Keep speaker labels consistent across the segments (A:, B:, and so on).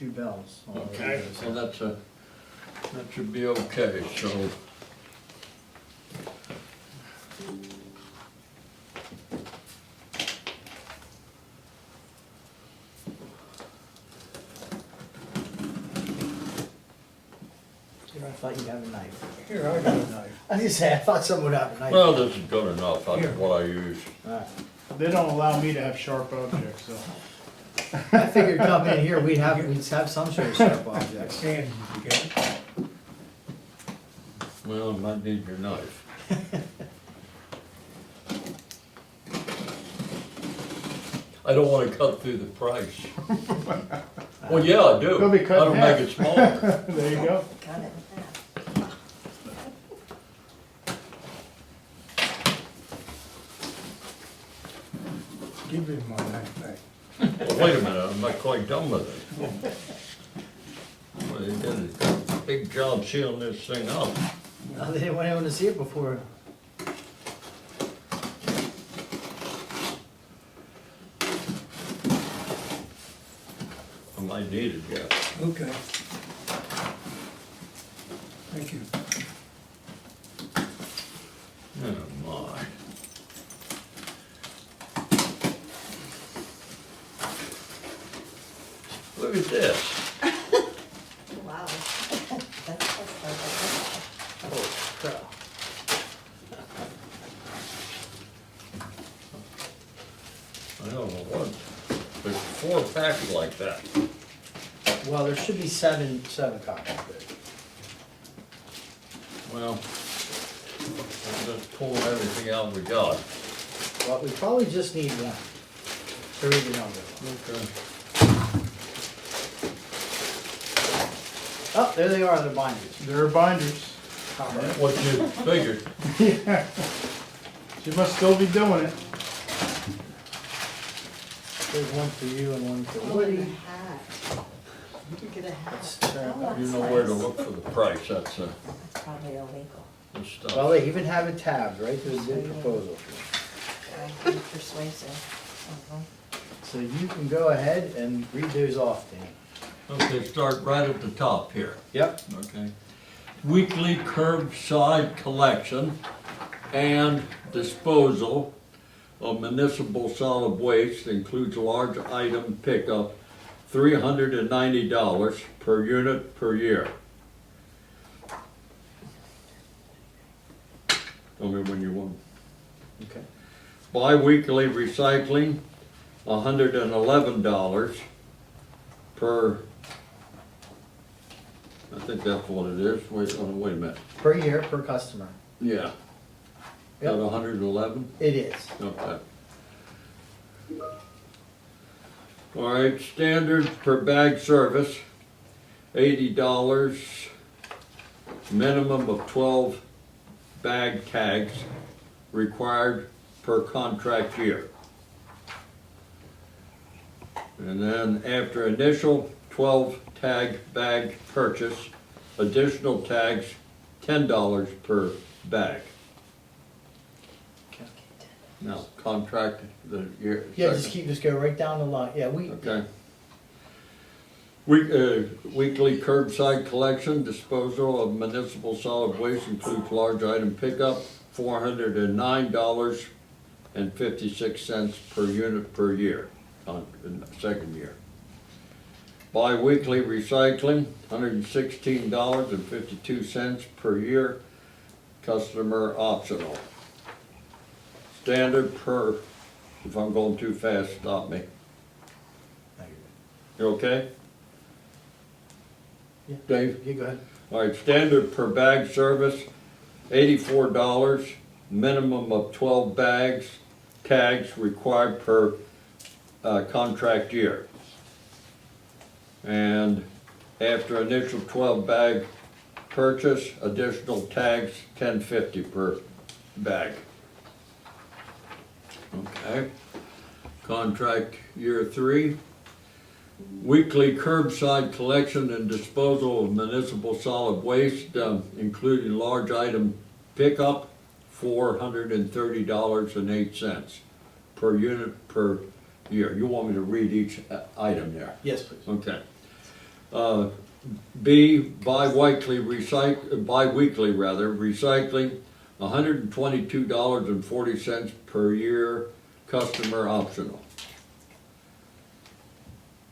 A: 2 bells. all
B: Okay,
A: over
B: so
A: those.
B: that should be okay, so.
A: Here, I thought you'd have a knife.
C: Here, I got a knife.
A: I was just saying, I thought someone would have a knife.
B: Well, this is good enough, that's
C: Here.
B: what I use.
A: Alright.
C: They don't allow me to have sharp objects, so.
A: I figured coming in here, we'd have some sort of sharp objects.
C: And you get it?
B: Well, I might need your knife. I don't wanna cut through the price. Well, yeah, I do.
C: It'll be cut in
B: That'll make
C: half.
B: it smaller.
C: There you go.
D: Got it in half.
C: Give me my knife back.
B: Wait a minute, I'm not quite done with it. Well, they did a big job sealing this thing up.
A: No, they didn't want anyone to see it before.
B: I might need it yet.
C: Okay. Thank you.
B: Oh, my. Look at this.
D: Wow. That's
A: Oh, crap.
B: I don't know what, there's 4 packs like that.
A: Well, there should be seven copies, but
B: Well, I'm just pulling everything out we got.
A: well, we probably just need one to read the number.
B: Okay.
A: Oh, there they are, the binders.
C: There are binders.
B: What you figured?
C: Yeah. She must still be doing it.
A: There's one for you and one for
D: Oh, and a
A: Woody.
D: hat. You could get a hat.
A: That's terrible.
D: Oh,
B: You
D: that's
B: know where to
D: nice.
B: look for the price, that's
D: That's probably illegal.
B: the
A: Well,
B: stuff.
A: they even have it tabbed right to the bid proposal.
D: Very persuasive. Mhm.
A: So you can go ahead and read those off, Dan.
B: Okay, start right at the top here.
A: Yep.
B: Okay. Weekly curbside collection and disposal of municipal solid waste includes large item pickup, $390 per unit per year. Tell me when you want.
A: Okay.
B: Bi-weekly recycling, $111 per, I think that's what it is, wait a minute.
A: Per year, per customer.
B: Yeah. Is that 111?
A: It is.
B: Okay. All right, standard per bag service, $80, minimum of 12 bag tags required per contract year. And then after initial 12 tag bag purchase, additional tags, $10 per bag.
A: Okay.
B: Now, contract the year.
A: Yeah, just go right down the line. Yeah,
B: Okay. Weekly curbside collection, disposal of municipal solid waste includes large item pickup, $409.56 per unit per year on the second year. Bi-weekly recycling, $116.52 per year, customer optional. Standard per, if I'm going too fast, stop me. You okay?
A: Yeah.
B: Dave?
A: You go ahead.
B: All right, standard per bag service, $84, minimum of 12 bags, tags required per contract year. And after initial 12 bag purchase, additional tags, $10.50 per bag. Okay, contract year 3. Weekly curbside collection and disposal of municipal solid waste, including large item pickup, $430.08 per unit per year. You want me to read each item there?
A: Yes, please.
B: Okay. B, bi-weekly recycling, $122.40 per year, customer optional.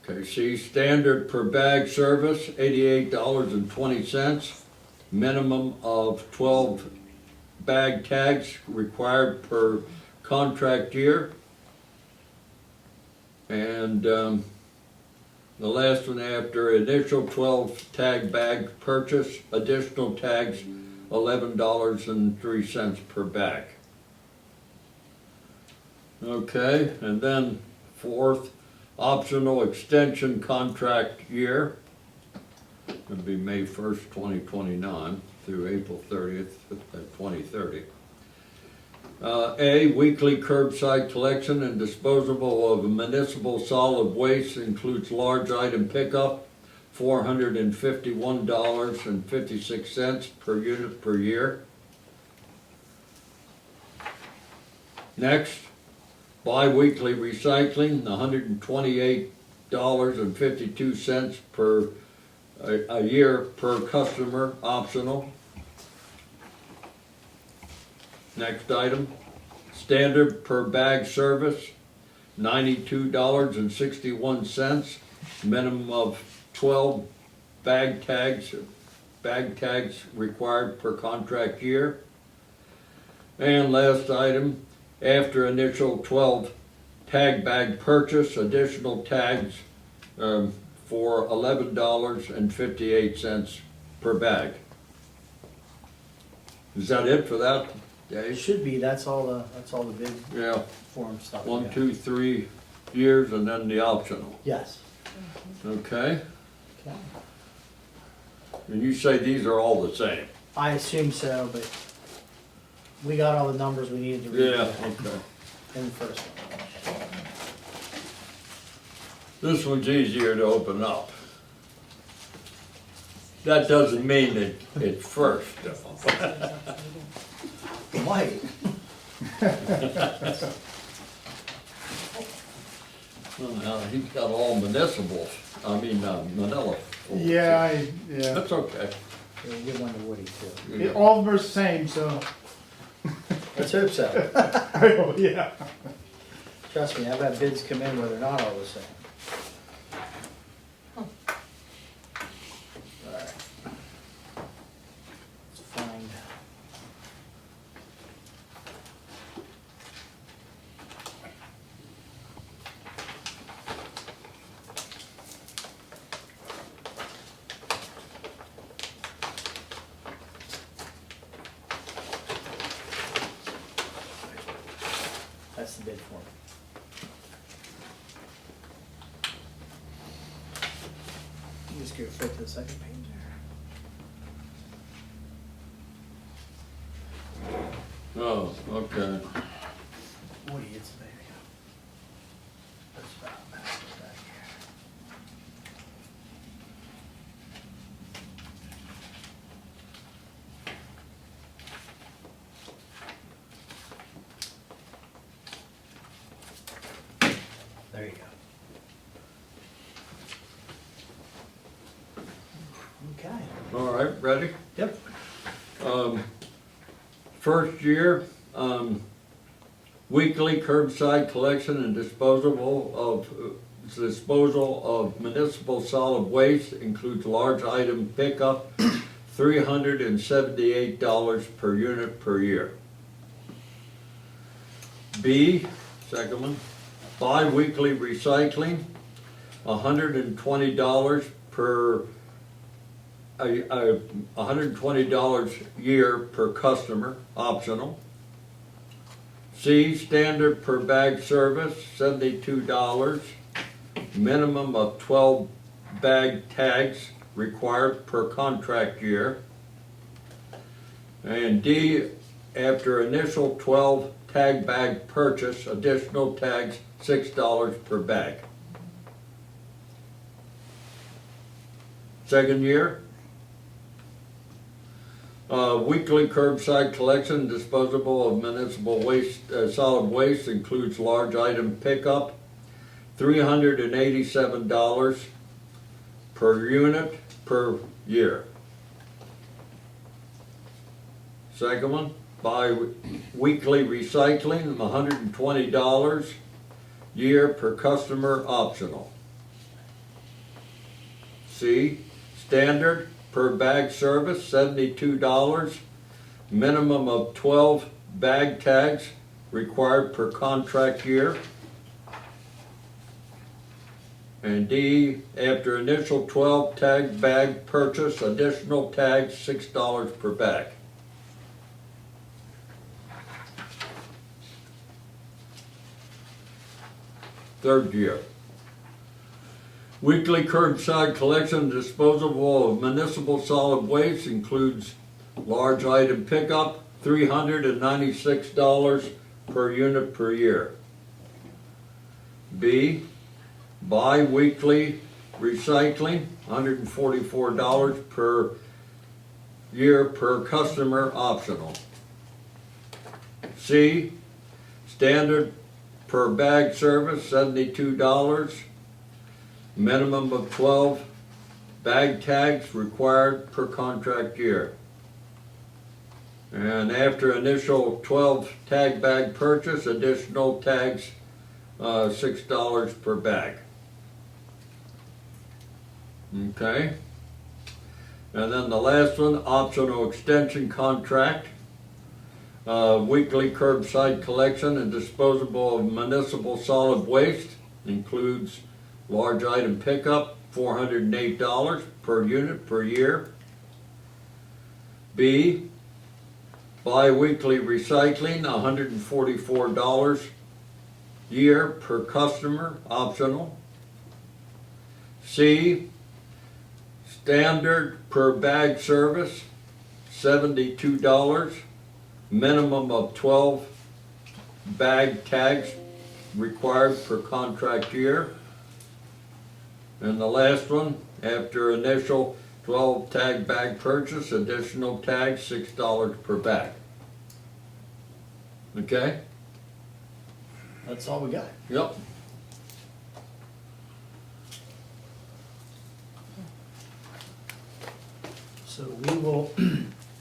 B: Okay, C, standard per bag service, $88.20, minimum of 12 bag tags required per contract year. And the last one, after initial 12 tag bag purchase, additional tags, $11.03 per bag. Okay, and then fourth, optional extension contract year. It'll be May 1st, 2029 through April 30th, 2030. A, weekly curbside collection and disposal of municipal solid waste includes large item pickup, $451.56 per unit per year. Next, bi-weekly recycling, $128.52 per a year per customer, optional. Next item, standard per bag service, $92.61, minimum of 12 bag tags required per contract year. And last item, after initial 12 tag bag purchase, additional tags for $11.58 per bag. Is that it for that?
A: It should be, that's all the bid
B: Yeah,
A: form stuff.
B: 1,
A: yeah.
B: 2, 3 years and then the optional.
A: Yes.
B: Okay?
A: Okay.
B: And you say these are all the same?
A: I assume so, but we got all the numbers we needed to read
B: Yeah,
A: that
B: okay.
A: in the first one.
B: This one's easier to open up. That doesn't mean that it's first.
A: Might.
B: Well, he's got all municipals, manila.
C: Yeah,
B: That's okay.
A: We'll give one to Woody too.
B: Yeah.
C: all of them are the same, so,
A: Let's hope so.
C: oh, yeah.
A: Trust me, I've had bids come in where they're not all the same. Alright. Let's find. That's the bid form. You just go flip to the second page there.
B: Oh, okay.
A: Woody, it's there you go. That's about back here. There you go. Okay.
B: All right, ready?
A: Yep.
B: First year, weekly curbside collection and disposal of municipal solid waste includes large item pickup, $378 per unit per year. B, second one, bi-weekly recycling, $120 per $120 a year per customer, optional. C, standard per bag service, $72, minimum of 12 bag tags required per contract year. And D, after initial 12 tag bag purchase, additional tags, $6 per bag. Second year, weekly curbside collection and disposal of municipal waste, solid waste includes large item pickup, $387 per unit per year. Second one, bi-weekly recycling, $120 year per customer optional. C, standard per bag service, $72, minimum of 12 bag tags required per contract year. And D, after initial 12 tag bag purchase, additional tags, $6 per bag. Third year. Weekly curbside collection and disposal of municipal solid waste includes large item pickup, $396 per unit per year. B, bi-weekly recycling, $144 per year per customer optional. C, standard per bag service, $72, minimum of 12 bag tags required per contract year. And after initial 12 tag bag purchase, additional tags, $6 per bag. Okay. And then the last one, optional extension contract. Weekly curbside collection and disposal of municipal solid waste includes large item pickup, $408 per unit per year. B, bi-weekly recycling, $144 year per customer, optional. C, standard per bag service, $72, minimum of 12 bag tags required per contract year. And the last one, after initial 12 tag bag purchase, additional tags, $6 per bag. Okay?
A: That's all we got.
B: Yep.
A: So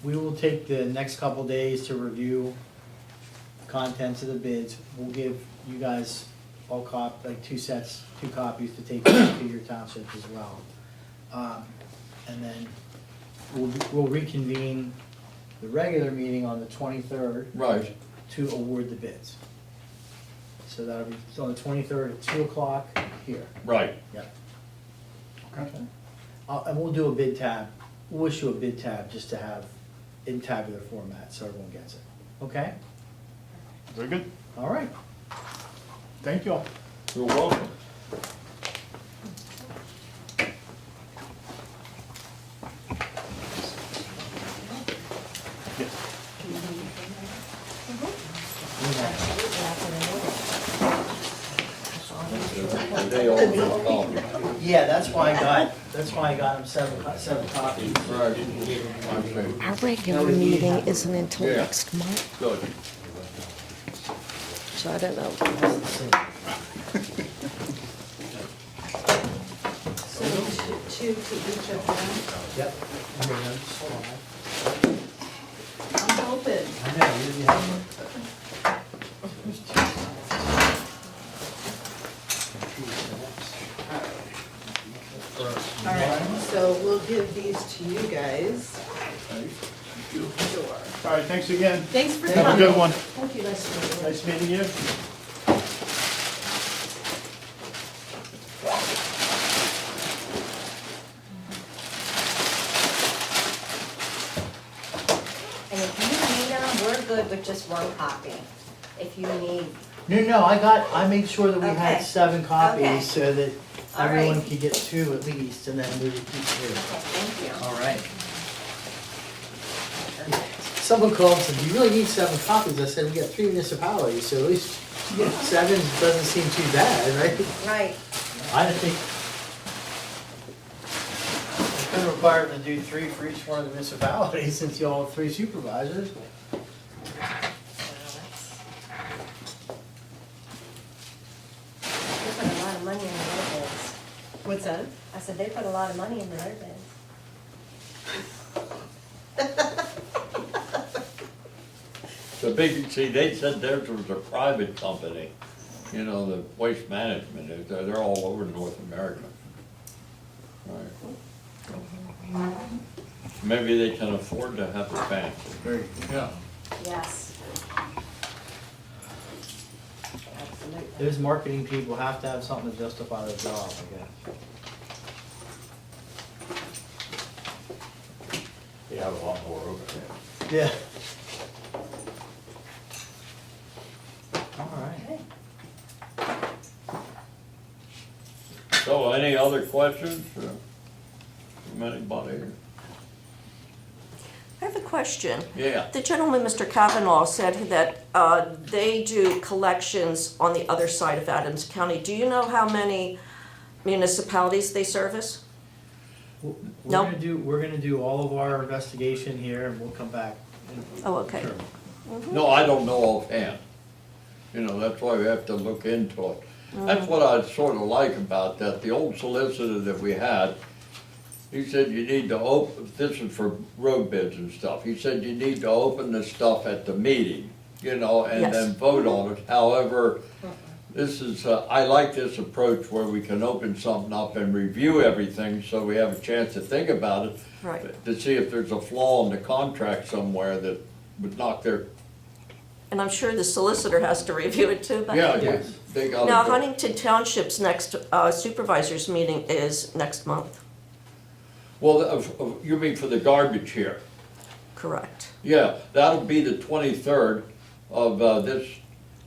A: we will take the next couple days to review contents of the bids. We'll give you guys all like two copies to take to your township as well. And then we'll reconvene the regular meeting on the 23rd
B: Right.
A: to award the bids. So that'll be on the 23rd at 2 o'clock here.
B: Right.
A: Yep. Okay. And we'll do a bid tab. We'll issue a bid tab just to have in tabular format so everyone gets it. Okay?
C: Very good.
A: All right.
C: Thank you all.
B: You're welcome. They all need a copy.
A: Yeah, that's why I got them seven copies.
B: Right. Okay.
E: Our regular meeting isn't until
B: Yeah.
E: next month,
B: Good.
E: so I don't know.
D: So two to each of them.
A: Yep.
D: I'm hoping.
A: I know, you have
F: All right, so we'll give these to you guys. Sure.
C: All right, thanks again.
F: Thanks for
C: Have a
F: coming.
C: good one.
D: Thank you, guys.
C: Nice meeting you.
D: And if you need them, we're good with just one copy. If you need,
A: No, I made sure that we had
D: Okay.
A: 7 copies
D: Okay.
A: so that
D: All right.
A: everyone could get 2 at least, and then we would keep 2.
D: okay, thank you.
A: All right. Someone called and said, "Do you really need 7 copies?" I said, "We got 3 municipalities, so at least 7 doesn't seem too bad, right?"
D: Right,
A: I think I could require them to do 3 for each one of the municipalities since you all have 3 supervisors.
D: we put a lot of money in the bids.
F: What's that?
D: I said, they put a lot of money into their bids.
B: The big, see, they said theirs was a private company, you know, the waste management, they're all over North America. Right. Maybe they can afford to have the fancy.
A: Very
B: Yeah.
D: Yes. Absolutely.
A: Those marketing people have to have something to justify their job, I guess.
B: They have a lot more over there.
A: Yeah. All right.
D: Okay.
B: So, any other questions from anybody?
E: I have a question.
B: Yeah.
E: The gentleman, Mr. Kavanaugh, said that they do collections on the other side of Adams County. Do you know how many municipalities they service?
A: We're
E: No.
A: we're gonna do all of our investigation here and we'll come back.
E: Oh, okay.
A: Sure.
B: No, I don't know offhand. You know, that's why we have to look into it. That's what I sort of like about that. The old solicitor that we had, he said you need to open, this is for road bids and stuff. He said you need to open the stuff at the meeting, you know, and
E: Yes.
B: then vote on it. However, this is, I like this approach where we can open something up and review everything so we have a chance to think about it.
E: Right.
B: To see if there's a flaw in the contract somewhere that would knock their,
E: And I'm sure the solicitor has to review it too, but.
B: yeah,
A: Yes.
B: they got
E: Now,
B: to.
E: Huntington Township's next supervisors meeting is next month,
B: Well, you mean for the garbage here?
E: correct?
B: Yeah, that'll be the 23rd of this.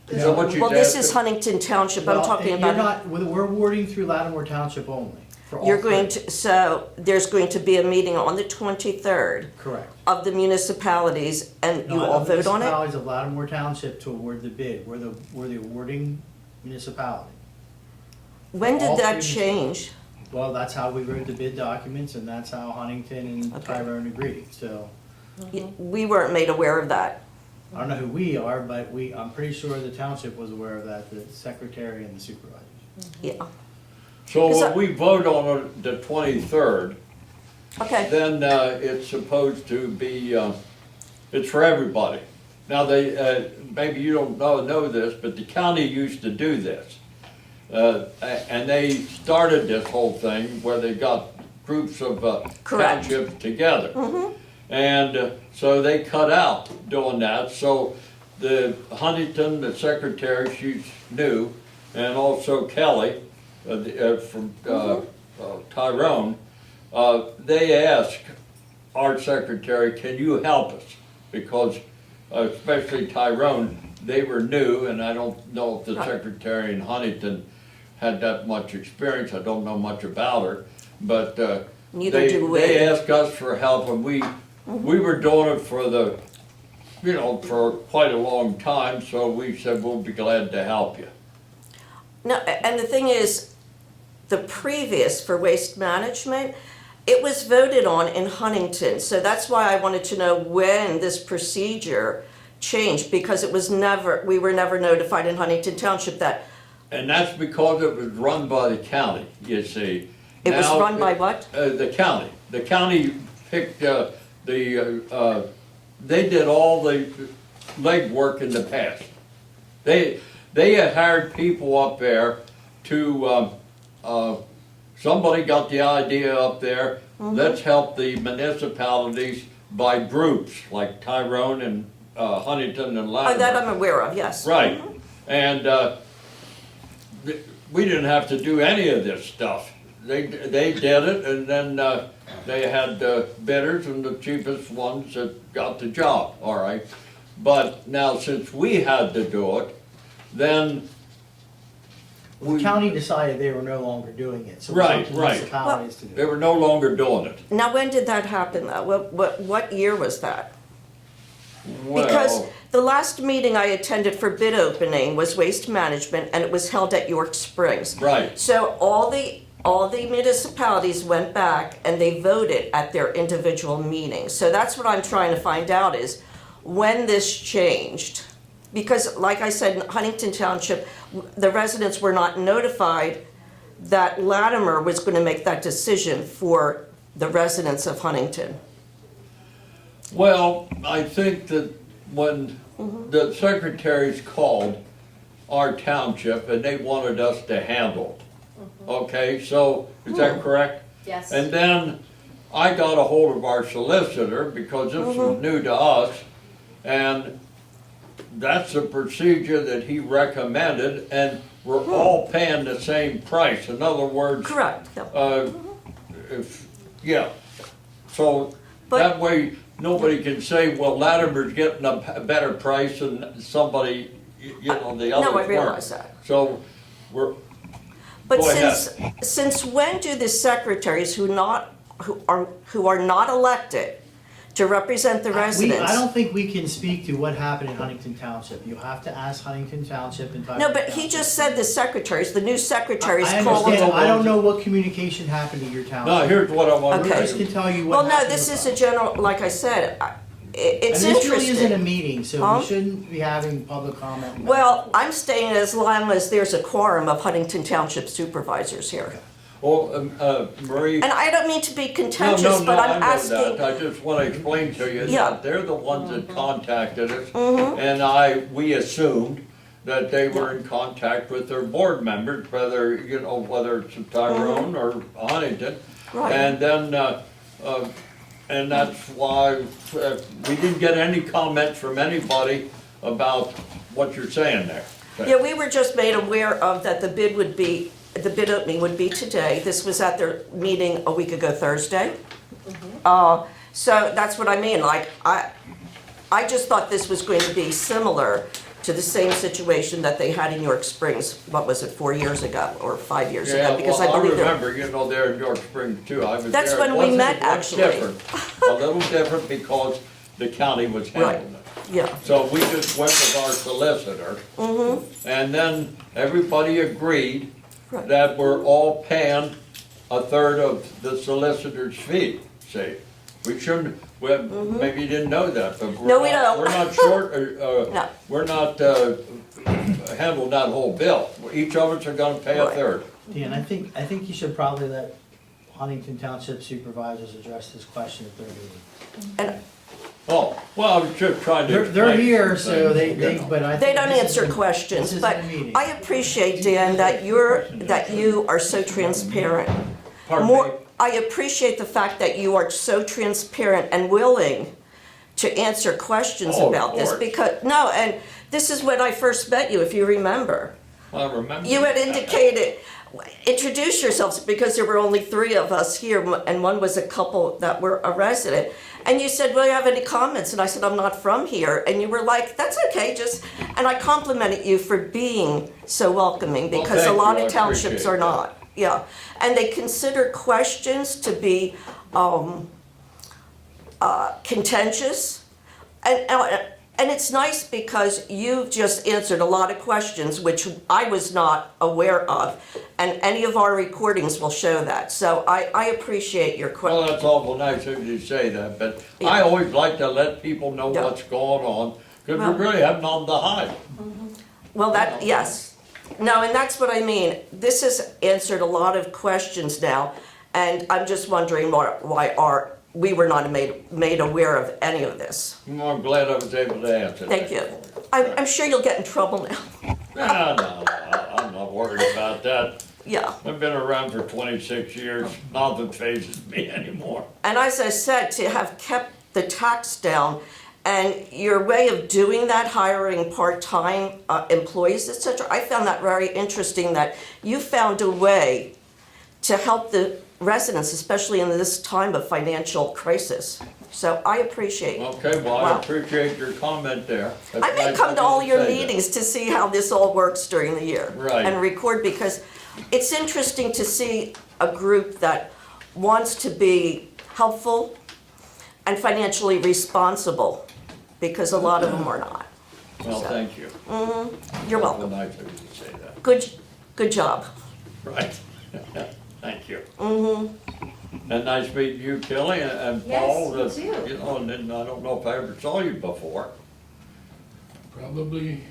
B: Is that what you
E: Well, this
B: asked?
E: is Huntington Township, I'm
A: Well,
E: talking
A: you're
E: about,
A: not, we're awarding through Latimore Township only. For all
E: you're going
A: three.
E: to, so there's going to be a meeting on the 23rd
A: Correct.
E: of the municipalities, and you
A: No,
E: all
A: the
E: vote on it?
A: Municipalities of Latimore Township to award the bid. We're the awarding municipality.
E: When
A: all
E: did that
A: three-
E: change?
A: Well, that's how we wrote the bid documents and that's how Huntington and
E: Okay.
A: Tyrone agreed. So,
E: We weren't made aware of that.
A: I don't know who we are, but I'm pretty sure the township was aware of that, the secretary and the supervisors.
E: Yeah,
B: So
E: Is
B: when
E: that-
B: we vote on it the 23rd,
E: okay,
B: then it's supposed to be, it's for everybody. Now, maybe you don't know this, but the county used to do this. And they started this whole thing where they got groups of
E: Correct.
B: townships together. And so they cut out doing that, so the Huntington, the secretary, she's new, and also Kelly from Tyrone, they asked our secretary, can you help us? Because especially Tyrone, they were new, and I don't know if the
E: Right.
B: secretary in Huntington had that much experience, I don't know much about her, but
E: Neither do we.
B: they asked us for help, and we were doing it for for quite a long time, so we said we'll be glad to help you.
E: no, and the thing is, the previous for waste management, it was voted on in Huntington, so that's why I wanted to know when this procedure changed, because we were never notified in Huntington Township that,
B: And that's because it was run by the county, you see.
E: it was
B: Now,
E: run by what?
B: The county. The county picked they did all the legwork in the past. They had hired people up there to, somebody got the idea up there, let's help the municipalities by groups, like Tyrone and Huntington and
E: Oh,
B: Latimer.
E: that I'm aware of, yes.
B: Right, and we didn't have to do any of this stuff. They did it, and then they had bidders and the cheapest ones that got the job, all right? But now, since we had to do it, then
A: The county decided they were no longer doing it, so it's
B: Right,
A: up to
B: right.
A: municipalities to do
B: they
A: it.
B: were no longer doing it.
E: Now, when did that happen though? What year was that?
B: Well,
E: Because the last meeting I attended for bid opening was waste management, and it was held at York Springs.
B: right,
E: So all the municipalities went back and they voted at their individual meetings. So that's what I'm trying to find out is when this changed. Because like I said, in Huntington Township, the residents were not notified that Latimore was going to make that decision for the residents of Huntington.
B: Well, I think that when the secretaries called our township and they wanted us to handle it, okay, so, is that correct?
D: Yes.
B: And then I got a hold of our solicitor because this was new to us, and that's the procedure that he recommended, and we're all paying the same price. In other words,
E: Correct.
B: yeah. So
E: But-
B: that way, nobody can say, well, Latimore's getting a better price than somebody, you know, the others
E: No, I
B: weren't.
E: realize that.
B: So we're,
E: But
B: Go ahead.
E: since when do the secretaries who are not elected to represent the residents?
A: I don't think we can speak to what happened in Huntington Township. You have to ask Huntington Township and.
E: No, but he just said the secretaries, the new secretaries
A: I
E: call them.
A: understand, I don't know what communication happened at your
B: no,
A: township.
B: here's what I want
E: Okay.
B: to
A: Just
B: say.
A: can tell you
E: Well,
A: what
E: no,
A: happened.
E: this
A: with
E: is a
A: us.
E: general, like I said, it's
A: And this really isn't a
E: interesting.
A: meeting, so
E: Huh?
A: we shouldn't be having public comment.
E: Well, I'm staying as long as there's a quorum of Huntington Township supervisors here.
B: Well, Marie.
E: And I don't mean to be
B: No,
E: contentious,
B: no, no,
E: but
B: I
E: I'm
B: know
E: asking.
B: that. I just want to explain to you
E: Yeah.
B: that they're the ones that contacted us.
E: Mm-hmm.
B: And we assumed that they were in contact with their board members, whether, you know, whether it's Tyrone or Huntington.
E: Mm-hmm. Right.
B: And then, and that's why we didn't get any comments from anybody about what you're saying there.
E: Yeah, we were just made aware of that the bid opening would be today. This was at their meeting a week ago Thursday. So that's what I mean, like, I just thought this was going to be similar to the same situation that they had in York Springs, what was it, 4 years ago or 5 years
B: Yeah,
E: ago? Because
B: well,
E: I believe they're.
B: remember, you know, there in York Springs too, I was there.
E: That's when
B: It
E: we
B: wasn't-
E: met,
B: it was
E: actually.
B: different. A little different because the county was handling it.
E: Yeah,
B: So we just went with our solicitor. And then everybody agreed
E: Right.
B: that we're all paying a third of the solicitor's fee, see? We shouldn't, well, maybe you didn't know that, but
E: No, we don't.
B: we're not short,
E: No.
B: we're not, handling that whole bill. Each of us are gonna pay a
E: Right.
B: third.
A: Dan, I think you should probably let Huntington Township supervisors address this question at their meeting.
E: and
B: Oh, well, I was just trying to.
A: They're
B: explain
A: here,
B: some
A: so
B: things, you know.
A: but I
E: they
A: think
E: don't
A: this
E: answer
A: isn't-
E: questions,
A: this
E: but
A: isn't a meeting.
E: I appreciate, Dan, that you are so transparent.
B: Pardon me?
E: I appreciate the fact that you are so transparent and willing to answer questions
B: Oh, of
E: about this,
B: course.
E: because, no, and this is when I first met you, if you remember.
B: I remember.
E: You had indicated, introduce yourselves, because there were only 3 of us here, and one was a couple that were a resident. And you said, well, you have any comments? And I said, I'm not from here. And you were like, that's okay, and I complimented you for being so welcoming,
B: Well,
E: because a
B: thank
E: lot
B: you. I
E: of townships
B: appreciate
E: are
B: that.
E: not. Yeah, and they consider questions to be contentious. And it's nice because you've just answered a lot of questions which I was not aware of, and any of our recordings will show that. So I appreciate your
B: Well,
E: question.
B: that's awful nice of you to say that, but
E: Yeah.
B: I always like to let people know
E: Yeah.
B: what's going on, because
E: Well-
B: we really have nothing to hide.
E: Well, that, yes. No, and that's what I mean. This has answered a lot of questions now, and I'm just wondering why we were not made aware of any of this.
B: Well, I'm glad I was able to answer that.
E: Thank you. I'm sure you'll get in trouble now.
B: No, I'm not worried about that.
E: Yeah.
B: I've been around for 26 years, nothing phases me anymore.
E: And as I said, to have kept the tax down, and your way of doing that, hiring part-time employees, et cetera, I found that very interesting, that you found a way to help the residents, especially in this time of financial crisis. So I appreciate it.
B: Okay, well, I
E: Wow.
B: appreciate your comment there. That's
E: I may
B: nice
E: come
B: of
E: to
B: you
E: all your
B: say that.
E: meetings to see how this all works during the year.
B: Right.
E: And record, because it's interesting to see a group that wants to be helpful and financially responsible, because a lot of them are not.
B: Well,
E: So,
B: thank you.
E: You're
B: Well,
E: welcome.
B: nice of you to say that.
E: Good job.
B: Right. Thank you. And nice meeting you, Kelly, and
D: Yes,
B: Paul.
D: you
B: that-
D: too.
B: You know, and then I don't know if I ever saw you before.
C: Probably,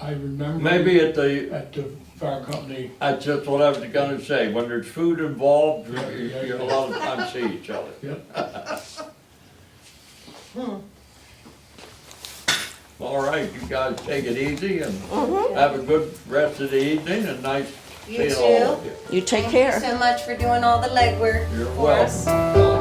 G: I remember.
B: Maybe at the,
G: At the fire company,
B: that's just what I was gonna say, when there's food involved, you a lot of times see each other.
G: yep.
B: All right, you guys take it easy and have a good rest of the evening and nice
D: You
B: seeing all of
D: too.
B: you.
E: You take
D: Thank
E: care.
D: you so much for doing all the legwork
B: You're
D: for us.
B: welcome.